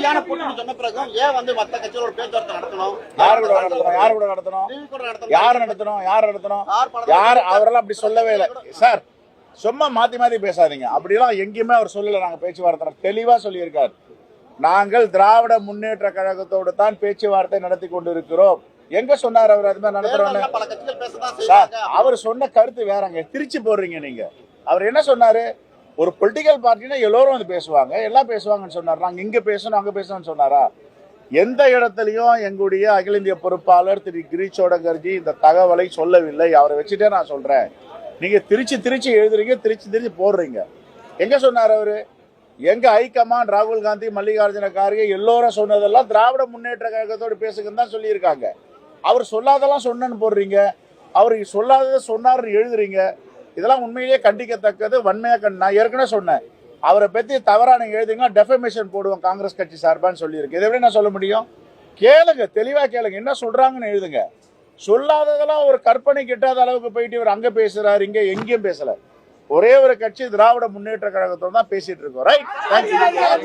உறுதியான கூட்டணி சொன்ன பிறகும் ஏன் வந்து மத்த கட்சிகளோட பேச்சுவார்த்தை நடத்தணும்? யார் அவரெல்லாம் அப்படி சொல்லவே இல்லை சார். சும்மா மாத்தி மாத்தி பேசாதீங்க. அப்படிலாம் எங்கேயுமே அவர் சொல்லல. நாங்க பேச்சுவார்த்தை தெளிவா சொல்லியிருக்காரு. நாங்கள் திராவிட முன்னேற்ற கழகத்தோடு தான் பேச்சுவார்த்தை நடத்தி கொண்டிருக்கிறோம். எங்க சொன்னார் அவர்? அது மாதிரி நடத்துறோம் சார். அவர் சொன்ன கருத்து வேறங்க. திருச்சி போடுறீங்க நீங்க. அவர் என்ன சொன்னாரு? ஒரு பொலிட்டிக்கல் பார்ட்டினா எல்லோரும் வந்து பேசுவாங்க, எல்லாம் பேசுவாங்கன்னு சொன்னார். நாங்க இங்க பேசணும் அங்க பேசணும்னு சொன்னாரா? எந்த இடத்துலயும் எங்களுடைய அகில இந்திய பொறுப்பாளர் திரு கிரீச்சோடகர்ஜி இந்த தகவலை சொல்லவில்லை. அவரை வச்சுட்டே நான் சொல்றேன். நீங்க திருச்சி எழுதுறீங்க, திருச்சி போடுறீங்க. எங்க சொன்னார் அவரு? எங்க ஹைகமாண்ட் ராகுல் காந்தி, மல்லிகார்ஜுன கார்கே எல்லோரும் சொன்னதெல்லாம் திராவிட முன்னேற்ற கழகத்தோடு பேசுங்கன்னு தான் சொல்லியிருக்காங்க. அவர் சொல்லாதெல்லாம் சொன்னன்னு போடுறீங்க. அவர் சொல்லாததை சொன்னார்னு எழுதுறீங்க. இதெல்லாம் உண்மையிலேயே கண்டிக்கத்தக்கது. வன்மையா நான் ஏற்கனவே சொன்னேன், அவரை பத்தி தவறா நீங்க எழுதுங்க, டெஃபமேஷன் போடுவோம் காங்கிரஸ் கட்சி சார்பான்னு சொல்லியிருக்கு. இதை எப்படி நான் சொல்ல முடியும்? கேளுங்க, தெளிவா கேளுங்க, என்ன சொல்றாங்கன்னு எழுதுங்க. சொல்லாததெல்லாம் ஒரு கற்பனை கிட்டாத அளவுக்கு போயிட்டு இவர் அங்க பேசுறாரு, இங்க எங்கேயும் பேசல. ஒரே ஒரு கட்சி திராவிட முன்னேற்ற கழகத்தோடு தான் பேசிட்டு இருக்கோம். ரைட். தேங்க்யூ.